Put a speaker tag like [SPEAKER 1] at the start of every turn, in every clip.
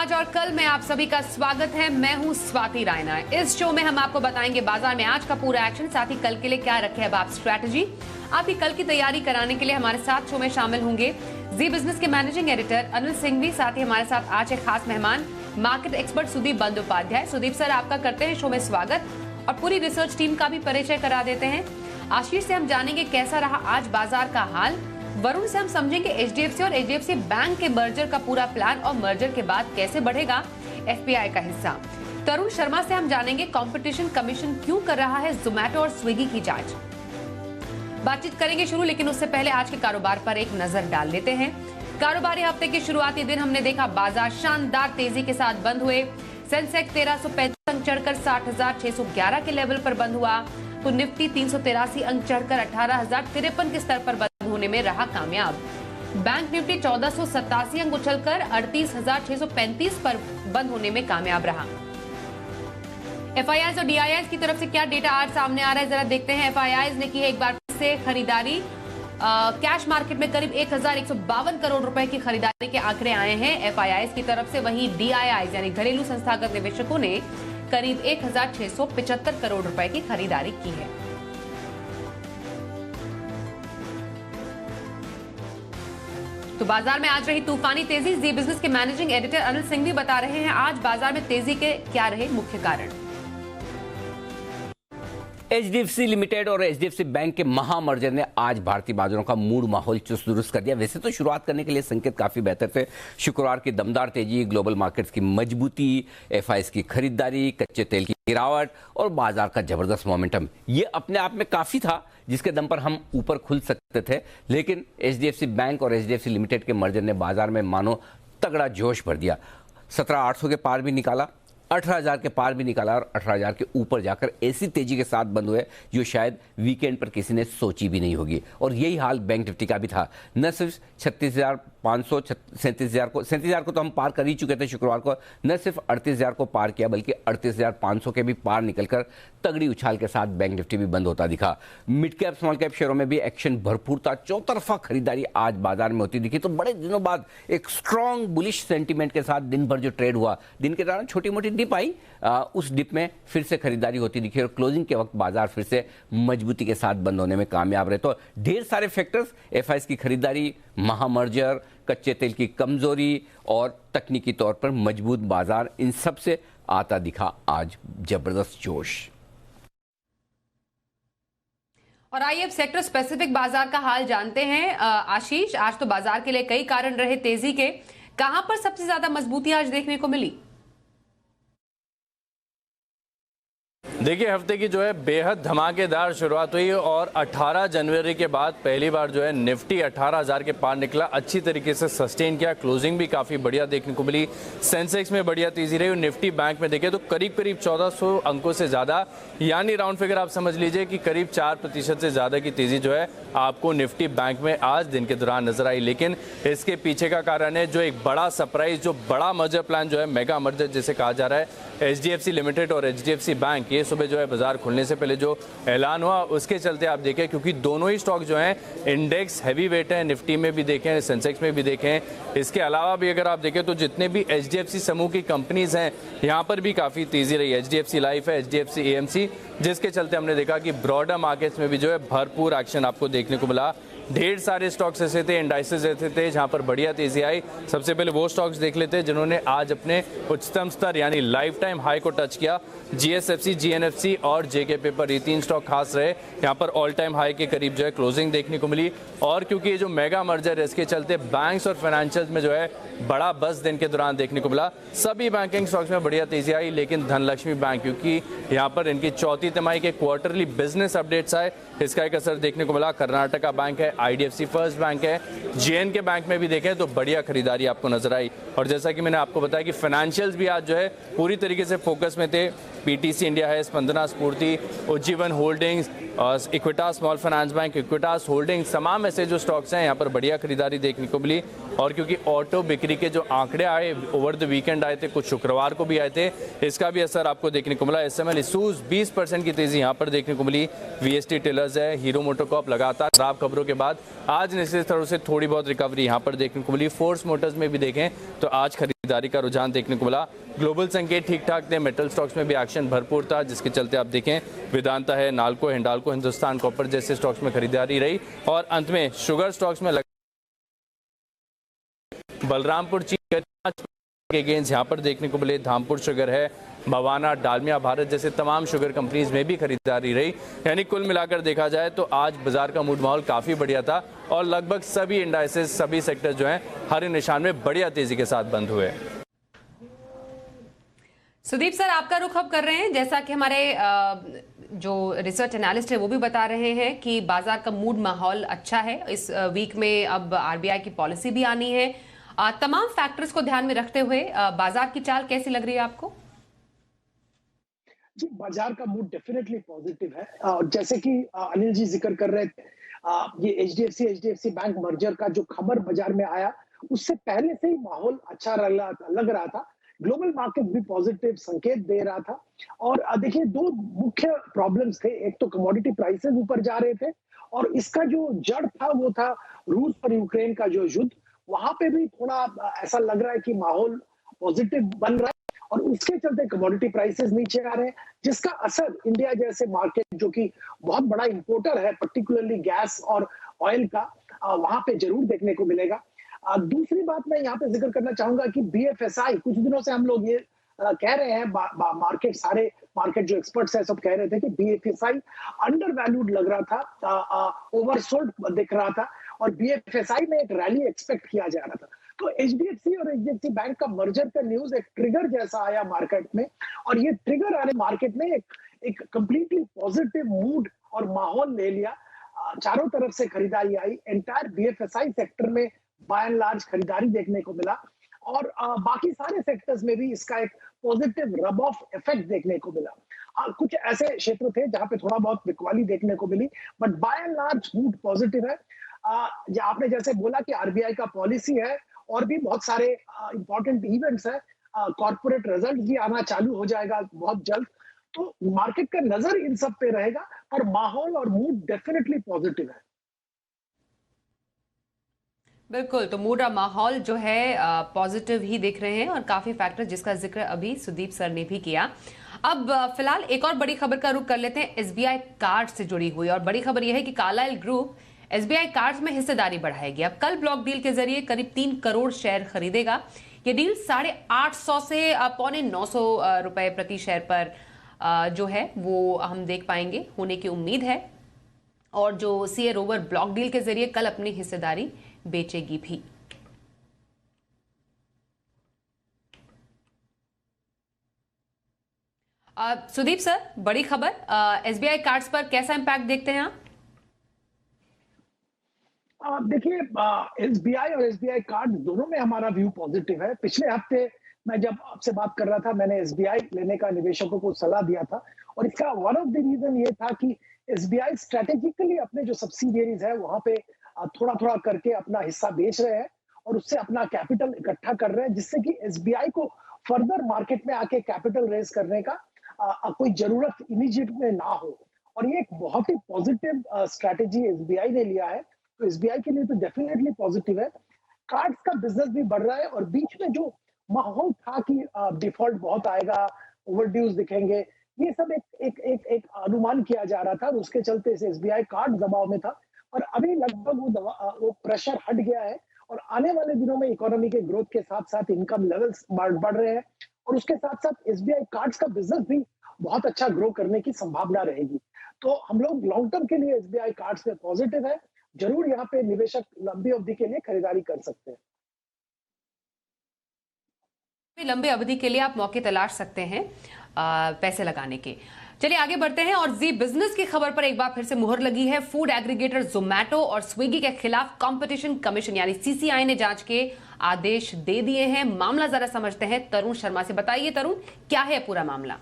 [SPEAKER 1] आज और कल में आप सभी का स्वागत है। मैं हूं स्वाति रायना। इस शो में हम आपको बताएंगे बाजार में आज का पूरा एक्शन, साथ ही कल के लिए क्या रखे अब आप स्ट्रैटेजी। आपकी कल की तैयारी कराने के लिए हमारे साथ शो में शामिल होंगे जी बिजनेस के मैनेजिंग एडिटर अनिल सिंघवी, साथ ही हमारे साथ आज एक खास मेहमान market expert Sudeep Bandopadhyay. Sudeep sir, आपका करते हैं शो में स्वागत और पूरी रिसर्च टीम का भी परिचय करा देते हैं। आशीष से हम जानेंगे कैसा रहा आज बाजार का हाल। वरुण से हम समझेंगे एचडीएफसी और एचडीएफसी बैंक के मर्जर का पूरा प्लान और मर्जर के बाद कैसे बढ़ेगा एफपीआई का हिस्सा। तरुण शर्मा से हम जानेंगे कंपटीशन कमीशन क्यों कर रहा है जोमैटो और स्विगी की जांच। बातचीत करेंगे शुरू, लेकिन उससे पहले आज के कारोबार पर एक नजर डाल लेते हैं। कारोबारी हफ्ते के शुरुआती दिन हमने देखा बाजार शानदार तेजी के साथ बंद हुए। सेंसेक्स 1335 अंक चढ़कर 60,611 के लेवल पर बंद हुआ, तो निफ्टी 383 अंक चढ़कर 18,053 के स्तर पर बंद होने में रहा कामयाब। बैंक निफ्टी 1487 अंक उछलकर 38,635 पर बंद होने में कामयाब रहा। एफआईआईज और डीआईआईज की तरफ से क्या डेटा आज सामने आ रहा है, जरा देखते हैं। एफआईआईज ने की है एक बार से खरीदारी। कैश मार्केट में करीब 1,152 करोड़ रुपए की खरीदारी के आंकड़े आए हैं एफआईआईज की तरफ से। वहीं डीआईआईज यानी घरेलू संस्थागत निवेशकों ने करीब 1,675 करोड़ रुपए की खरीदारी की है। तो बाजार में आज रही तूफानी तेजी। जी बिजनेस के मैनेजिंग एडिटर अनिल सिंघवी बता रहे हैं आज बाजार में तेजी के क्या रहे मुख्य कारण।
[SPEAKER 2] एचडीएफसी लिमिटेड और एचडीएफसी बैंक के महामर्जर ने आज भारतीय बाजारों का मूड माहौल चुस्त दुरुस्त कर दिया। वैसे तो शुरुआत करने के लिए संकेत काफी बेहतर थे। शुक्रवार की दमदार तेजी, ग्लोबल मार्केट्स की मजबूती, एफआईआईज की खरीदारी, कच्चे तेल की गिरावट और बाजार का जबरदस्त मोमेंटम, ये अपने आप में काफी था जिसके दम पर हम ऊपर खुल सकते थे। लेकिन एचडीएफसी बैंक और एचडीएफसी लिमिटेड के मर्जर ने बाजार में मानो तगड़ा जोश भर दिया। 17,800 के पार भी निकाला, 18,000 के पार भी निकाला और 18,000 के ऊपर जाकर ऐसी तेजी के साथ बंद हुए जो शायद वीकेंड पर किसी ने सोची भी नहीं होगी। और यही हाल बैंक निफ्टी का भी था। न सिर्फ 36,500 37,000 को तो हम पार कर ही चुके थे शुक्रवार को, न सिर्फ 38,000 को पार किया बल्कि 38,500 के भी पार निकलकर तगड़ी उछाल के साथ बैंक निफ्टी भी बंद होता दिखा। मिड कैप स्मॉल कैप शेयरों में भी एक्शन भरपूर था। चौतरफा खरीदारी आज बाजार में होती दिखी। तो बड़े दिनों बाद एक स्ट्रॉन्ग बुलिश सेंटीमेंट के साथ दिन भर जो ट्रेड हुआ, दिन के दौरान छोटी मोटी डिप आई, उस डिप में फिर से खरीदारी होती दिखी और क्लोजिंग के वक्त बाजार फिर से मजबूती के साथ बंद होने में कामयाब रहे। तो ढेर सारे फैक्टर्स, एफआईआईज की खरीदारी, महामर्जर, कच्चे तेल की कमजोरी और तकनीकी तौर पर मजबूत बाजार, इन सब से आता दिखा आज जबरदस्त जोश।
[SPEAKER 1] और आइए अब सेक्टर स्पेसिफिक बाजार का हाल जानते हैं। आशीष, आज तो बाजार के लिए कई कारण रहे तेजी के, कहां पर सबसे ज्यादा मजबूती आज देखने को मिली?
[SPEAKER 3] देखिए, हफ्ते की जो है बेहद धमाकेदार शुरुआत हुई और 18 जनवरी के बाद पहली बार जो है निफ्टी 18,000 के पार निकला, अच्छी तरीके से सस्टेन किया। क्लोजिंग भी काफ़ी बढ़िया देखने को मिली। सेंसेक्स में बढ़िया तेजी रही और निफ्टी बैंक में देखें तो करीब 1400 अंकों से ज़्यादा, यानी राउंड फिगर आप समझ लीजिए कि करीब 4% से ज़्यादा की तेज़ी जो है आपको निफ्टी बैंक में आज दिन के दौरान नजर आई। लेकिन इसके पीछे का कारण है जो एक बड़ा सरप्राइज, जो बड़ा मर्जर प्लान जो है, मेगा मर्जर जिसे कहा जा रहा है, एचडीएफसी लिमिटेड और एचडीएफसी बैंक, ये सुबह जो है बाजार खुलने से पहले जो ऐलान हुआ उसके चलते आप देखें, क्योंकि दोनों ही स्टॉक जो हैं इंडेक्स हैवी वेट है, निफ्टी में भी देखें, सेंसेक्स में भी देखें। इसके अलावा भी अगर आप देखें तो जितने भी एचडीएफसी समूह की कंपनीज हैं यहाँ पर भी काफ़ी तेजी रही है। एचडीएफसी लाइफ है, एचडीएफसी एएमसी, जिसके चलते हमने देखा कि ब्रॉडर मार्केट्स में भी जो है भरपूर एक्शन आपको देखने को मिला। ढेर सारे स्टॉक्स ऐसे थे, इंडाइसेस ऐसे थे जहां पर बढ़िया तेजी आई। सबसे पहले वो स्टॉक्स देख लेते हैं जिन्होंने आज अपने उच्चतम स्तर यानी लाइफ टाइम हाई को टच किया। जीएसएफसी, जीएनएफसी और जेके पेपर, ये 3 स्टॉक खास रहे। यहाँ पर ऑल टाइम हाई के करीब जो है क्लोजिंग देखने को मिली। और क्योंकि ये जो मेगा मर्जर है इसके चलते बैंक्स और फाइनेंशियल्स में जो है बड़ा बस दिन के दौरान देखने को मिला। सभी बैंकिंग स्टॉक्स में बढ़िया तेजी आई, लेकिन धनलक्ष्मी बैंक, क्योंकि यहाँ पर इनकी चौथी तिमाही के क्वार्टरली बिजनेस अपडेट्स आए, इसका एक असर देखने को मिला। कर्नाटका बैंक है, आईडीएफसी फर्स्ट बैंक है, जेएनके बैंक में भी देखें तो बढ़िया खरीदारी आपको नजर आई। और जैसा कि मैंने आपको बताया कि फाइनेंशियल्स भी आज जो है पूरी तरीके से फोकस में थे। पीटीसी इंडिया है, स्पंदना स्फूर्ति, Ujjivan holdings, Equitas small finance bank, Equitas holdings, तमाम ऐसे जो स्टॉक्स हैं यहाँ पर बढ़िया खरीदारी देखने को मिली। और क्योंकि ऑटो बिक्री के जो आंकड़े आए ओवर द वीकेंड आए थे, कुछ शुक्रवार को भी आए थे, इसका भी असर आपको देखने को मिला। एसएमएल इशूज 20% की तेजी यहाँ पर देखने को मिली। वीएसटी टेलर्स है, हीरो मोटोकॉर्प लगातार खराब खबरों के बाद आज निश्चित तौर से थोड़ी बहुत रिकवरी यहाँ पर देखने को मिली। फोर्स मोटर्स में भी देखें तो आज खरीद खरीदारी का रुझान देखने को मिला। ग्लोबल संकेत ठीक ठाक थे, मेटल स्टॉक्स में भी एक्शन भरपूर था, जिसके चलते आप देखें वेदांता है, नाल्को, हिंडाल्को, हिंदुस्तान कॉपर जैसे स्टॉक्स में खरीदारी रही। और अंत में शुगर स्टॉक्स में बलरामपुर चीनी के गेंस यहाँ पर देखने को मिले। धामपुर शुगर है, मवाना, डालमिया भारत जैसे तमाम शुगर कंपनीज में भी खरीदारी रही। यानी कुल मिलाकर देखा जाए तो आज बाजार का मूड माहौल काफी बढ़िया था और लगभग सभी इंडाइसेस, सभी सेक्टर जो हैं हरे निशान में बढ़िया तेजी के साथ बंद हुए।
[SPEAKER 1] सुदीप सर, आपका रुख अब कर रहे हैं, जैसा कि हमारे जो रिसर्च एनालिस्ट है वो भी बता रहे हैं कि बाजार का मूड माहौल अच्छा है। इस वीक में अब आरबीआई की पॉलिसी भी आनी है। तमाम फैक्टर्स को ध्यान में रखते हुए बाजार की चाल कैसी लग रही है आपको?
[SPEAKER 4] जी, बाजार का मूड डेफिनेटली पॉजिटिव है। और जैसे कि अनिल जी जिक्र कर रहे थे, ये एचडीएफसी बैंक मर्जर का जो खबर बाजार में आया, उससे पहले से ही माहौल अच्छा लग रहा था। ग्लोबल मार्केट भी पॉजिटिव संकेत दे रहा था। और देखिए, दो मुख्य प्रॉब्लम्स थे। एक तो कमोडिटी प्राइसेस ऊपर जा रहे थे और इसका जो जड़ था वो था रूस और यूक्रेन का जो युद्ध। वहां पे भी थोड़ा ऐसा लग रहा है कि माहौल पॉजिटिव बन रहा है और उसके चलते कमोडिटी प्राइसेस नीचे आ रहे हैं, जिसका असर इंडिया जैसे मार्केट जो कि बहुत बड़ा इंपोर्टर है, पर्टिकुलरली गैस और ऑयल का, वहां पे जरूर देखने को मिलेगा। दूसरी बात मैं यहाँ पे जिक्र करना चाहूंगा कि बीएफएसआई, कुछ दिनों से हम लोग ये कह रहे हैं, सारे मार्केट जो एक्सपर्ट्स हैं सब कह रहे थे कि बीएफएसआई अंडर वैल्यूड लग रहा था, ओवरसोल्ड दिख रहा था और बीएफएसआई में एक रैली एक्सपेक्ट किया जा रहा था। तो एचडीएफसी और एचडीएफसी बैंक का मर्जर का न्यूज एक ट्रिगर जैसा आया मार्केट में और ये ट्रिगर आने मार्केट में एक कंप्लीटली पॉजिटिव मूड और माहौल ले लिया। चारों तरफ से खरीदारी आई, एंटायर बीएफएसआई सेक्टर में बाय एंड लार्ज खरीदारी देखने को मिला और बाकी सारे सेक्टर्स में भी इसका एक पॉजिटिव रब ऑफ इफेक्ट देखने को मिला। कुछ ऐसे क्षेत्र थे जहां पे थोड़ा बहुत बिकवाली देखने को मिली, but by and large mood positive है। आपने जैसे बोला कि आरबीआई का पॉलिसी है और भी बहुत सारे इंपॉर्टेंट इवेंट्स है, कॉर्पोरेट रिजल्ट भी आना चालू हो जाएगा बहुत जल्द, तो मार्केट का नजर इन सब पे रहेगा और माहौल और मूड डेफिनेटली पॉजिटिव है।
[SPEAKER 1] बिल्कुल, तो मूड और माहौल जो है पॉजिटिव ही दिख रहे हैं और काफी फैक्टर जिसका जिक्र अभी सुदीप सर ने भी किया। अब फिलहाल एक और बड़ी खबर का रुख कर लेते हैं, एसबीआई कार्ड से जुड़ी हुई। और बड़ी खबर यह है कि कार्लाइल ग्रुप एसबीआई कार्ड्स में हिस्सेदारी बढ़ाएगी। अब कल ब्लॉक डील के जरिए करीब 3 करोड़ शेयर खरीदेगा। ये डील 850 से 950 रुपए प्रति शेयर पर जो है वो हम देख पाएंगे होने की उम्मीद है। और जो सीए रोवर ब्लॉक डील के जरिए कल अपनी हिस्सेदारी बेचेगी भी। सुदीप सर, बड़ी खबर, एसबीआई कार्ड्स पर कैसा इंपैक्ट देखते हैं आप?
[SPEAKER 4] देखिए, एसबीआई और एसबीआई कार्ड दोनों में हमारा व्यू पॉजिटिव है। पिछले हफ्ते मैं जब आपसे बात कर रहा था, मैंने एसबीआई लेने का निवेशकों को सलाह दिया था और इसका वन ऑफ द रीजन ये था कि एसबीआई स्ट्रेटेजिकली अपने जो सब्सिडियरीज है वहां पे थोड़ा थोड़ा करके अपना हिस्सा बेच रहे हैं और उससे अपना कैपिटल इकट्ठा कर रहे हैं, जिससे कि एसबीआई को फर्दर मार्केट में आके कैपिटल रेज करने का कोई जरूरत इमीडिएट में ना हो। और ये एक बहुत ही पॉजिटिव स्ट्रेटेजी एसबीआई ने लिया है, तो एसबीआई के लिए तो डेफिनेटली पॉजिटिव है। कार्ड्स का बिजनेस भी बढ़ रहा है और बीच में जो माहौल था कि डिफॉल्ट बहुत आएगा, ओवरड्यूज दिखेंगे, ये सब एक अनुमान किया जा रहा था और उसके चलते एसबीआई कार्ड दबाव में था और अभी लगभग वो प्रेशर हट गया है और आने वाले दिनों में इकोनॉमी के ग्रोथ के साथ साथ इनकम लेवल्स बढ़ रहे हैं और उसके साथ साथ एसबीआई कार्ड्स का बिजनेस भी बहुत अच्छा ग्रो करने की संभावना रहेगी। तो हम लोग लॉन्ग टर्म के लिए एसबीआई कार्ड्स में पॉजिटिव है। जरूर यहाँ पे निवेशक लंबी अवधि के लिए खरीदारी कर सकते हैं।
[SPEAKER 1] लंबी अवधि के लिए आप मौके तलाश सकते हैं पैसे लगाने के। चलिए आगे बढ़ते हैं और जी बिजनेस की खबर पर एक बार फिर से मुहर लगी है। फूड एग्रीगेटर जोमैटो और स्विगी के खिलाफ कंपटीशन कमीशन यानी सीसीआई ने जांच के आदेश दे दिए हैं। मामला जरा समझते हैं तरुण शर्मा से। बताइए तरुण, क्या है पूरा मामला?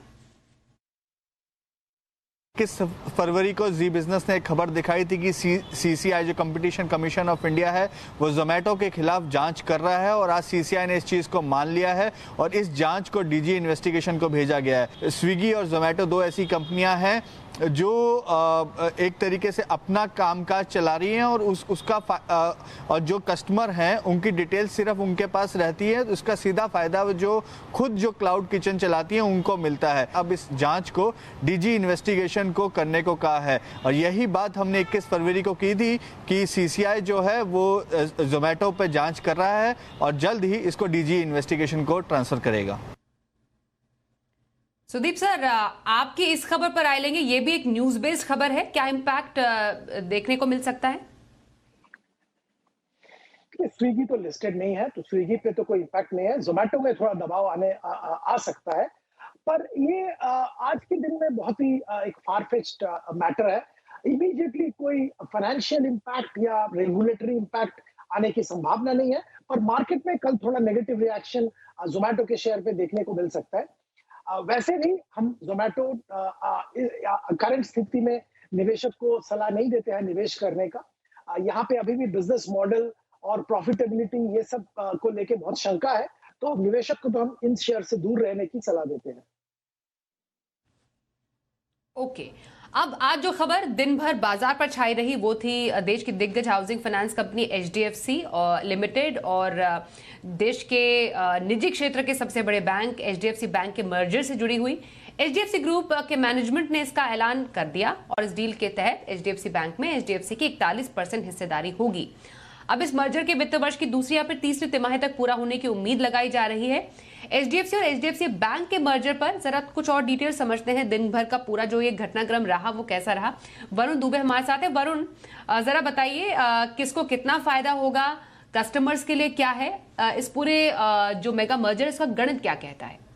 [SPEAKER 5] 21 फरवरी को जी बिजनेस ने एक खबर दिखाई थी कि सीसीआई जो कंपटीशन कमीशन ऑफ इंडिया है वो जोमेटो के खिलाफ जांच कर रहा है और आज सीसीआई ने इस चीज़ को मान लिया है और इस जांच को डीजी इन्वेस्टिगेशन को भेजा गया है। स्विगी और जोमेटो दो ऐसी कंपनियां हैं जो एक तरीके से अपना कामकाज चला रही हैं और और जो कस्टमर हैं उनकी डिटेल सिर्फ उनके पास रहती है, तो उसका सीधा फायदा जो खुद जो क्लाउड किचन चलाती हैं उनको मिलता है। अब इस जांच को डीजी इन्वेस्टिगेशन को करने को कहा है और यही बात हमने 21 फरवरी को की थी कि सीसीआई जो है वो जोमेटो पे जांच कर रहा है और जल्द ही इसको डीजी इन्वेस्टिगेशन को ट्रांसफर करेगा।
[SPEAKER 1] सुदीप सर, आपकी इस खबर पर आए लेंगे, ये भी एक न्यूज बेस्ड खबर है, क्या इम्पैक्ट देखने को मिल सकता है?
[SPEAKER 4] स्विगी तो लिस्टेड नहीं है, तो स्विगी पे तो कोई इम्पैक्ट नहीं है। जोमेटो में थोड़ा दबाव आ सकता है, पर ये आज के दिन में बहुत ही एक फारफेच्ड मैटर है। इमीडिएटली कोई फाइनेंशियल इम्पैक्ट या रेगुलेटरी इम्पैक्ट आने की संभावना नहीं है, पर मार्केट में कल थोड़ा नेगेटिव रिएक्शन जोमेटो के शेयर पे देखने को मिल सकता है। वैसे भी हम जोमेटो करंट स्थिति में निवेशक को सलाह नहीं देते हैं निवेश करने का। यहाँ पे अभी भी बिजनेस मॉडल और प्रॉफिटेबिलिटी ये सब को लेके बहुत शंका है, तो निवेशक को तो हम इन शेयर से दूर रहने की सलाह देते हैं।
[SPEAKER 1] ओके, अब आज जो खबर दिन भर बाजार पर छाई रही वो थी देश की दिग्गज housing finance company HDFC limited और देश के निजी क्षेत्र के सबसे बड़े बैंक एचडीएफसी बैंक के मर्जर से जुड़ी हुई। एचडीएफसी ग्रुप के मैनेजमेंट ने इसका ऐलान कर दिया और इस डील के तहत एचडीएफसी बैंक में एचडीएफसी की 41% हिस्सेदारी होगी। अब इस मर्जर के वित्त वर्ष की दूसरी या फिर तीसरी तिमाही तक पूरा होने की उम्मीद लगाई जा रही है। एचडीएफसी और एचडीएफसी बैंक के मर्जर पर जरा कुछ और डिटेल समझते हैं। दिन भर का पूरा जो ये घटनाक्रम रहा वो कैसा रहा? वरुण दुबे हमारे साथ है। वरुण, जरा बताइए किसको कितना फायदा होगा, कस्टमर्स के लिए क्या है, इस पूरे जो मेगा मर्जर इसका गणित क्या कहता है?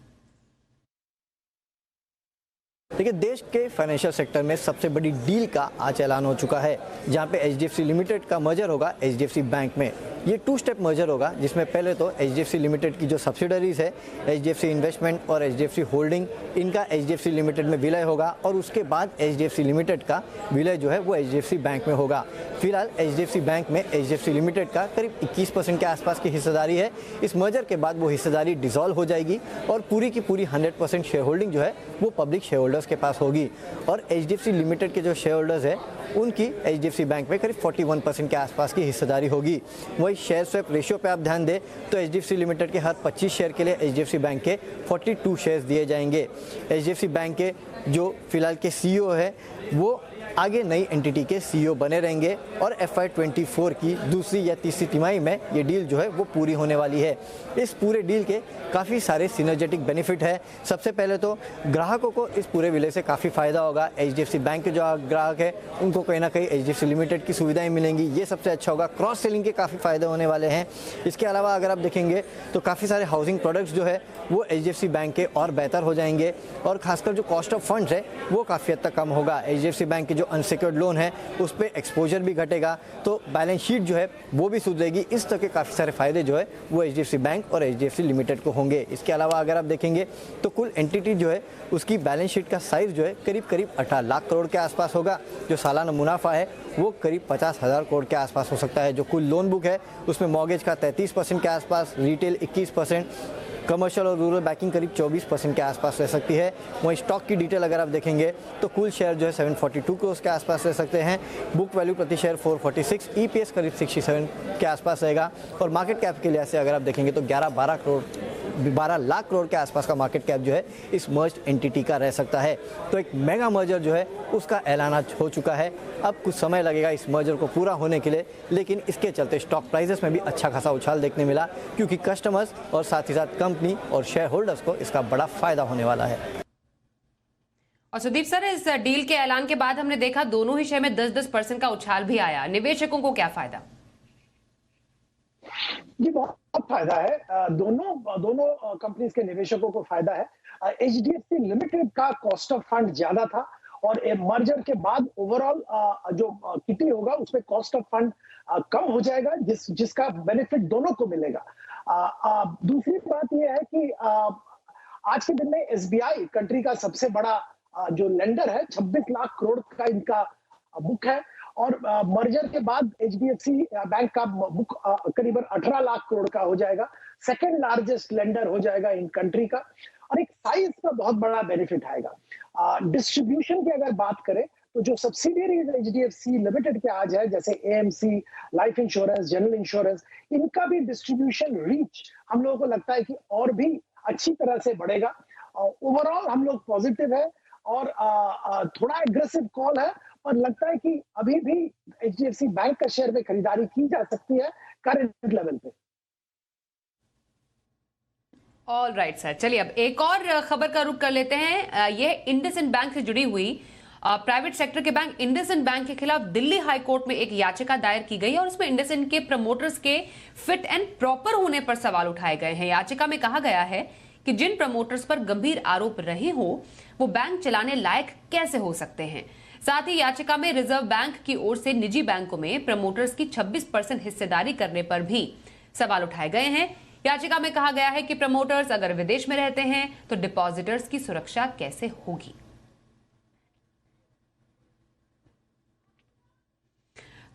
[SPEAKER 6] देखिए, देश के फाइनेंशियल सेक्टर में सबसे बड़ी डील का आज ऐलान हो चुका है, जहां पे एचडीएफसी लिमिटेड का मर्जर होगा एचडीएफसी बैंक में। ये 2 स्टेप मर्जर होगा, जिसमें पहले तो एचडीएफसी लिमिटेड की जो सब्सिडरीज है एचडीएफसी इन्वेस्टमेंट और एचडीएफसी होल्डिंग, इनका एचडीएफसी लिमिटेड में विलय होगा और उसके बाद एचडीएफसी लिमिटेड का विलय जो है वो एचडीएफसी बैंक में होगा। फिलहाल एचडीएफसी बैंक में एचडीएफसी लिमिटेड का करीब 21% के आसपास की हिस्सेदारी है। इस मर्जर के बाद वो हिस्सेदारी डिसॉल्व हो जाएगी और पूरी की पूरी 100% शेयर होल्डिंग जो है वो पब्लिक शेयर होल्डर्स के पास होगी और एचडीएफसी लिमिटेड के जो शेयर होल्डर्स है उनकी एचडीएफसी बैंक में करीब 41% के आसपास की हिस्सेदारी होगी। वही शेयर स्वैप रेशियो पे आप ध्यान दें तो एचडीएफसी लिमिटेड के हर 25 शेयर के लिए एचडीएफसी बैंक के 42 शेयर्स दिए जाएंगे। एचडीएफसी बैंक के जो फिलहाल के सीईओ है वो आगे नई एंटिटी के सीईओ बने रहेंगे और FY24 की दूसरी या तीसरी तिमाही में ये डील जो है वो पूरी होने वाली है। इस पूरे डील के काफ़ी सारे सिनर्जेटिक बेनिफिट है। सबसे पहले तो ग्राहकों को इस पूरे विलय से काफ़ी फ़ायदा होगा। एचडीएफसी बैंक के जो ग्राहक है उनको कहीं ना कहीं एचडीएफसी लिमिटेड की सुविधाएं मिलेंगी, ये सबसे अच्छा होगा। क्रॉस सेलिंग के काफ़ी फ़ायदे होने वाले हैं। इसके अलावा अगर आप देखेंगे तो काफ़ी सारे हाउसिंग प्रोडक्ट्स जो है वो एचडीएफसी बैंक के और बेहतर हो जाएंगे और खासकर जो कॉस्ट ऑफ फंड्स है वो काफ़ी हद तक कम होगा। एचडीएफसी बैंक के जो अनसिक्योर्ड लोन है उस पर एक्सपोजर भी घटेगा, तो बैलेंस शीट जो है वो भी सुधरेगी। इस तरह के काफ़ी सारे फायदे जो है वो एचडीएफसी बैंक और एचडीएफसी लिमिटेड को होंगे। इसके अलावा अगर आप देखेंगे तो कुल एंटिटी जो है उसकी बैलेंस शीट का साइज जो है करीब 18 लाख करोड़ के आसपास होगा। जो सालाना मुनाफा है वो करीब 50,000 करोड़ के आसपास हो सकता है। जो कुल लोन बुक है उसमें मॉर्गेज का 33% के आसपास, रिटेल 21%, कमर्शियल और रूरल बैंकिंग करीब 24% के आसपास रह सकती है। वहीं स्टॉक की डिटेल अगर आप देखेंगे तो कुल शेयर जो है 742 करोड़ के आसपास रह सकते हैं। बुक वैल्यू प्रति शेयर 446, ईपीएस करीब 67 के आसपास रहेगा और मार्केट कैप के लिहाज से अगर आप देखेंगे तो 12 लाख करोड़ के आसपास का मार्केट कैप जो है इस मर्ज्ड एंटिटी का रह सकता है। तो एक मेगा मर्जर जो है उसका ऐलान आज हो चुका है। अब कुछ समय लगेगा इस मर्जर को पूरा होने के लिए, लेकिन इसके चलते स्टॉक प्राइसेस में भी अच्छा खासा उछाल देखने मिला, क्योंकि कस्टमर्स और साथ ही साथ कंपनी और शेयर होल्डर्स को इसका बड़ा फायदा होने वाला है।
[SPEAKER 1] और सुदीप सर, इस डील के ऐलान के बाद हमने देखा दोनों ही शेयर में 10-10% का उछाल भी आया। निवेशकों को क्या फायदा?
[SPEAKER 4] जी बहुत फायदा है। दोनों कंपनीज के निवेशकों को फायदा है। एचडीएफसी लिमिटेड का कॉस्ट ऑफ फंड ज्यादा था और मर्जर के बाद ओवरऑल जो किटी होगा उसमें कॉस्ट ऑफ फंड कम हो जाएगा, जिसका बेनिफिट दोनों को मिलेगा। दूसरी बात यह है कि आज के दिन में एसबीआई कंट्री का सबसे बड़ा जो लेंडर है, 26 लाख करोड़ का इनका बुक है और मर्जर के बाद एचडीएफसी बैंक का बुक करीबन 18 लाख करोड़ का हो जाएगा। सेकंड लार्जेस्ट लेंडर हो जाएगा इन कंट्री का और एक साइज का बहुत बड़ा बेनिफिट आएगा। डिस्ट्रीब्यूशन की अगर बात करें तो जो सब्सिडियरीज एचडीएफसी लिमिटेड के आज है, जैसे AMC, life insurance, general insurance, इनका भी डिस्ट्रीब्यूशन रीच हम लोगों को लगता है कि और भी अच्छी तरह से बढ़ेगा। ओवरऑल हम लोग पॉजिटिव है और थोड़ा एग्रेसिव कॉल है, पर लगता है कि अभी भी एचडीएफसी बैंक का शेयर में खरीदारी की जा सकती है करंट लेवल पे।
[SPEAKER 1] ऑल राइट सर, चलिए अब एक और खबर का रुख कर लेते हैं। ये इंडसइंड बैंक से जुड़ी हुई प्राइवेट सेक्टर के बैंक इंडसइंड बैंक के खिलाफ दिल्ली हाई कोर्ट में एक याचिका दायर की गई और उसमें इंडसइंड के प्रमोटर्स के फिट एंड प्रॉपर होने पर सवाल उठाए गए हैं। याचिका में कहा गया है कि जिन प्रमोटर्स पर गंभीर आरोप रहे हो वो बैंक चलाने लायक कैसे हो सकते हैं। साथ ही याचिका में रिजर्व बैंक की ओर से निजी बैंकों में प्रमोटर्स की 26% हिस्सेदारी करने पर भी सवाल उठाए गए हैं। याचिका में कहा गया है कि प्रमोटर्स अगर विदेश में रहते हैं तो डिपॉजिटर्स की सुरक्षा कैसे होगी।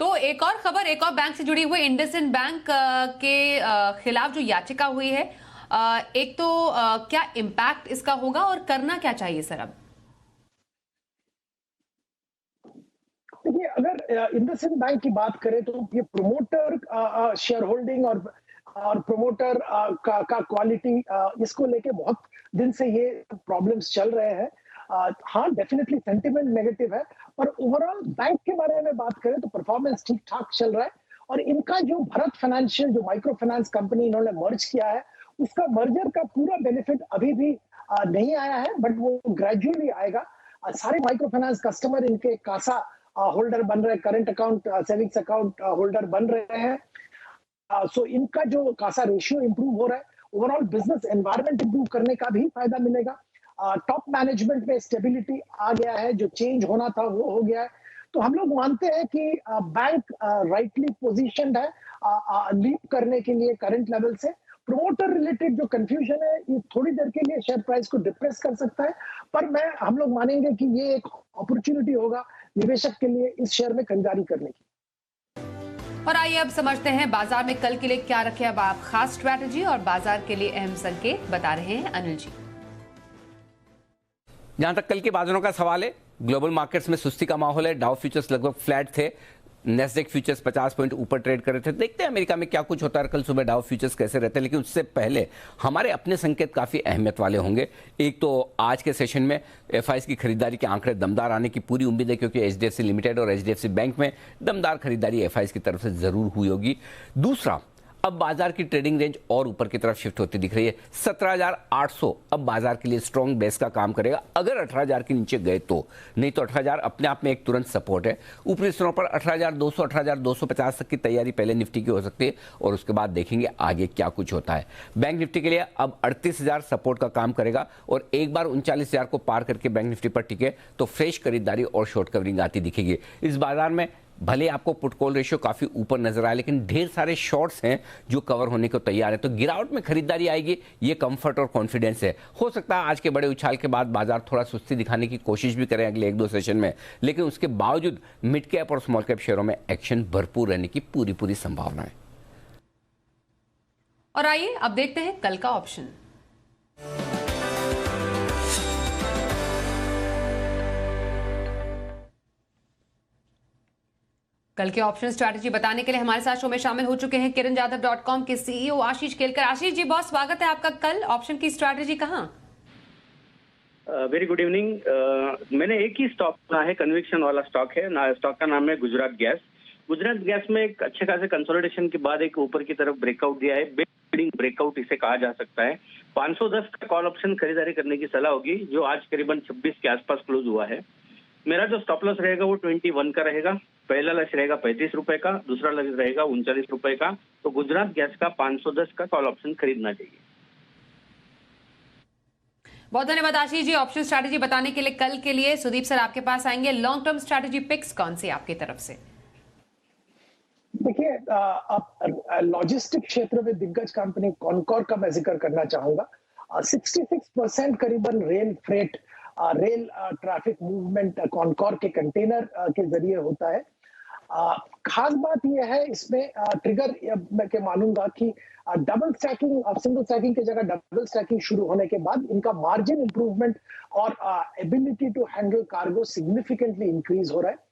[SPEAKER 1] तो एक और खबर, एक और बैंक से जुड़ी हुई इंडसइंड बैंक के खिलाफ जो याचिका हुई है, एक तो क्या इंपैक्ट इसका होगा और करना क्या चाहिए सर अब?
[SPEAKER 4] देखिए, अगर इंडसइंड बैंक की बात करें तो ये प्रमोटर शेयर होल्डिंग और प्रमोटर का क्वालिटी, इसको लेके बहुत दिन से ये प्रॉब्लम्स चल रहे हैं। हाँ, डेफिनेटली सेंटिमेंट नेगेटिव है, पर ओवरऑल बैंक के बारे में बात करें तो परफॉर्मेंस ठीक ठाक चल रहा है। और इनका जो भरत फाइनेंशियल, जो माइक्रो फाइनेंस कंपनी इन्होंने मर्ज किया है, उसका मर्जर का पूरा बेनिफिट अभी भी नहीं आया है, बट वो ग्रेजुअली आएगा। सारे माइक्रो फाइनेंस कस्टमर इनके कासा होल्डर बन रहे हैं, current account, savings account holder बन रहे हैं। सो इनका जो कासा रेशियो इंप्रूव हो रहा है, ओवरऑल बिजनेस एनवायरनमेंट इंप्रूव करने का भी फायदा मिलेगा। टॉप मैनेजमेंट में स्टेबिलिटी आ गया है, जो चेंज होना था वो हो गया है। तो हम लोग मानते हैं कि बैंक राइटली पोजीशनड है लीप करने के लिए करंट लेवल से। प्रमोटर रिलेटेड जो कंफ्यूजन है, ये थोड़ी देर के लिए शेयर प्राइस को डिप्रेस कर सकता है, पर हम लोग मानेंगे कि ये एक अपॉर्चुनिटी होगा निवेशक के लिए इस शेयर में खरीदारी करने की।
[SPEAKER 1] और आइए अब समझते हैं बाजार में कल के लिए क्या रखे अब आप खास स्ट्रैटेजी और बाजार के लिए अहम संकेत बता रहे हैं अनिल जी।
[SPEAKER 2] जहां तक कल के बाजारों का सवाल है, ग्लोबल मार्केट्स में सुस्ती का माहौल है। डाउ फ्यूचर्स लगभग फ्लैट थे, नेस्डेक फ्यूचर्स 50 पॉइंट ऊपर ट्रेड कर रहे थे। देखते हैं अमेरिका में क्या कुछ होता है, कल सुबह डाउ फ्यूचर्स कैसे रहते हैं। लेकिन उससे पहले हमारे अपने संकेत काफी अहमियत वाले होंगे। एक तो आज के सेशन में एफआईएस की खरीदारी के आंकड़े दमदार आने की पूरी उम्मीद है, क्योंकि एचडीएफसी लिमिटेड और एचडीएफसी बैंक में दमदार खरीदारी एफआईएस की तरफ से जरूर हुई होगी। दूसरा, अब बाजार की ट्रेडिंग रेंज और ऊपर की तरफ शिफ्ट होती दिख रही है। 17,800 अब बाजार के लिए स्ट्रॉन्ग बेस का काम करेगा, अगर 18,000 के नीचे गए तो। नहीं तो 18,000 अपने आप में एक तुरंत सपोर्ट है। ऊपरी स्तरों पर 18,200, 18,250 तक की तैयारी पहले निफ्टी की हो सकती है, और उसके बाद देखेंगे आगे क्या कुछ होता है। बैंक निफ्टी के लिए अब 38,000 सपोर्ट का काम करेगा, और एक बार 39,000 को पार करके बैंक निफ्टी पर टिके तो फ्रेश खरीदारी और शॉर्ट कवरिंग आती दिखेगी। इस बाजार में भले आपको पुट कॉल रेशियो काफी ऊपर नजर आए, लेकिन ढेर सारे शॉर्ट्स हैं जो कवर होने को तैयार है। तो गिरावट में खरीदारी आएगी, ये कंफर्ट और कॉन्फिडेंस है। हो सकता है आज के बड़े उछाल के बाद बाजार थोड़ा सुस्ती दिखाने की कोशिश भी करें अगले 1-2 सेशन में, लेकिन उसके बावजूद मिड कैप और स्मॉल कैप शेयरों में एक्शन भरपूर रहने की पूरी संभावना है।
[SPEAKER 1] और आइए अब देखते हैं कल का ऑप्शन। कल के ऑप्शन स्ट्रैटेजी बताने के लिए हमारे साथ शो में शामिल हो चुके हैं kiranjadhav.com के सीईओ आशीष केलकर। आशीष जी, बहुत स्वागत है आपका। कल ऑप्शन की स्ट्रैटेजी कहां?
[SPEAKER 7] Very good evening. मैंने एक ही स्टॉक चुना है, कन्विक्शन वाला स्टॉक है। स्टॉक का नाम है गुजरात गैस। गुजरात गैस में एक अच्छे खासे कंसोलिडेशन के बाद एक ऊपर की तरफ ब्रेकआउट दिया है। बिल्डिंग ब्रेकआउट इसे कहा जा सकता है। 510 का कॉल ऑप्शन खरीदारी करने की सलाह होगी, जो आज करीबन 26 के आसपास क्लोज हुआ है। मेरा जो स्टॉप लॉस रहेगा वो 21 का रहेगा। पहला लक्ष्य रहेगा 35 रुपए का, दूसरा लक्ष्य रहेगा 39 रुपए का। तो गुजरात गैस का 510 का कॉल ऑप्शन खरीदना चाहिए।
[SPEAKER 1] बहुत धन्यवाद आशीष जी ऑप्शन स्ट्रैटेजी बताने के लिए। कल के लिए सुदीप सर आपके पास आएंगे। लॉन्ग टर्म स्ट्रैटेजी पिक्स कौन सी आपकी तरफ से?
[SPEAKER 4] देखिए, लॉजिस्टिक क्षेत्र में दिग्गज कंपनी कॉनकॉर का मैं जिक्र करना चाहूंगा। 66% करीबन rail freight, rail traffic movement Concor के कंटेनर के जरिए होता है। खास बात यह है इसमें ट्रिगर मैं के मानूंगा कि डबल स्टैकिंग, अब सिंगल स्टैकिंग की जगह डबल स्टैकिंग शुरू होने के बाद इनका मार्जिन इंप्रूवमेंट और ability to handle cargo significantly increase हो रहा है।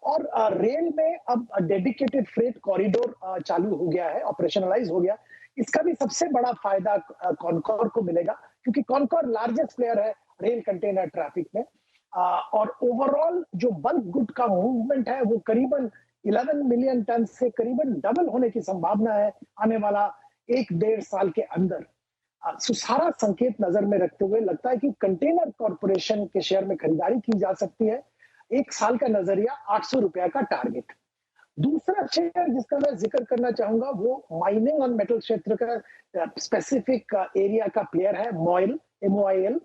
[SPEAKER 4] और रेल में अब डेडिकेटेड फ्रेट कॉरिडोर चालू हो गया है, ऑपरेशनलाइज हो गया। इसका भी सबसे बड़ा फायदा कॉनकॉर को मिलेगा, क्योंकि कॉनकॉर लार्जेस्ट प्लेयर है रेल कंटेनर ट्रैफिक में। और ओवरऑल जो बल्क गुड का मूवमेंट है वो करीबन 11 मिलियन टन से करीबन डबल होने की संभावना है आने वाला 1-1.5 साल के अंदर। सारा संकेत नजर में रखते हुए लगता है कि कंटेनर कॉर्पोरेशन के शेयर में खरीदारी की जा सकती है। 1 साल का नजरिया 800 रुपया का टारगेट। दूसरा शेयर जिसका मैं जिक्र करना चाहूंगा वो माइनिंग और मेटल क्षेत्र का स्पेसिफिक एरिया का प्लेयर है मॉइल, MOIL।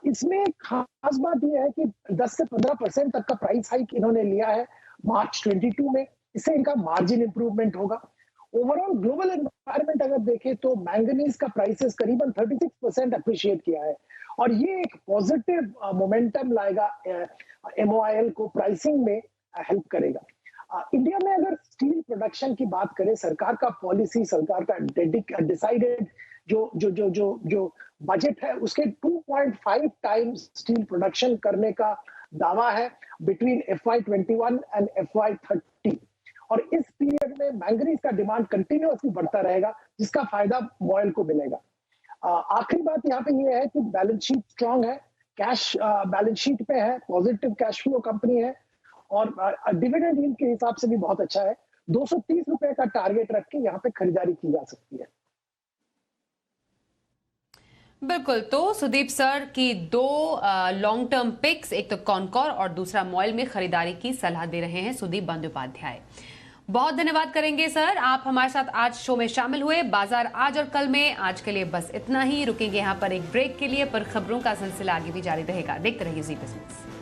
[SPEAKER 4] इसमें खास बात यह है कि 10 से 15% तक का प्राइस हाइक इन्होंने लिया है मार्च 22 में। इससे इनका मार्जिन इंप्रूवमेंट होगा। ओवरऑल ग्लोबल एनवायरनमेंट अगर देखें तो मैंगनीज का प्राइसेस करीबन 36% अप्रिशिएट किया है, और ये एक पॉजिटिव मोमेंटम लाएगा MOIL को, प्राइसिंग में हेल्प करेगा। इंडिया में अगर स्टील प्रोडक्शन की बात करें, सरकार का पॉलिसी, सरकार का डिसाइडेड जो बजट है उसके 2.5 टाइम्स स्टील प्रोडक्शन करने का दावा है बिटवीन FY21 एंड FY30। और इस पीरियड में मैंगनीज का डिमांड कंटिन्यूअसली बढ़ता रहेगा, जिसका फायदा मॉइल को मिलेगा। आखिरी बात यहाँ पे ये है कि बैलेंस शीट स्ट्रांग है, कैश बैलेंस शीट पे है, पॉजिटिव कैश फ्लो कंपनी है, और डिविडेंड यील्ड के हिसाब से भी बहुत अच्छा है। 230 रुपए का टारगेट रख के यहाँ पे खरीदारी की जा सकती है।
[SPEAKER 1] बिल्कुल, तो सुदीप सर की 2 लॉन्ग टर्म पिक्स, एक तो कॉनकॉर और दूसरा मॉइल में खरीदारी की सलाह दे रहे हैं सुदीप बंदोपाध्याय। बहुत धन्यवाद करेंगे सर, आप हमारे साथ आज शो में शामिल हुए बाजार आज और कल में। आज के लिए बस इतना ही, रुकेंगे यहाँ पर एक ब्रेक के लिए, पर खबरों का सिलसिला आगे भी जारी रहेगा। देखते रहिए जी बिजनेस।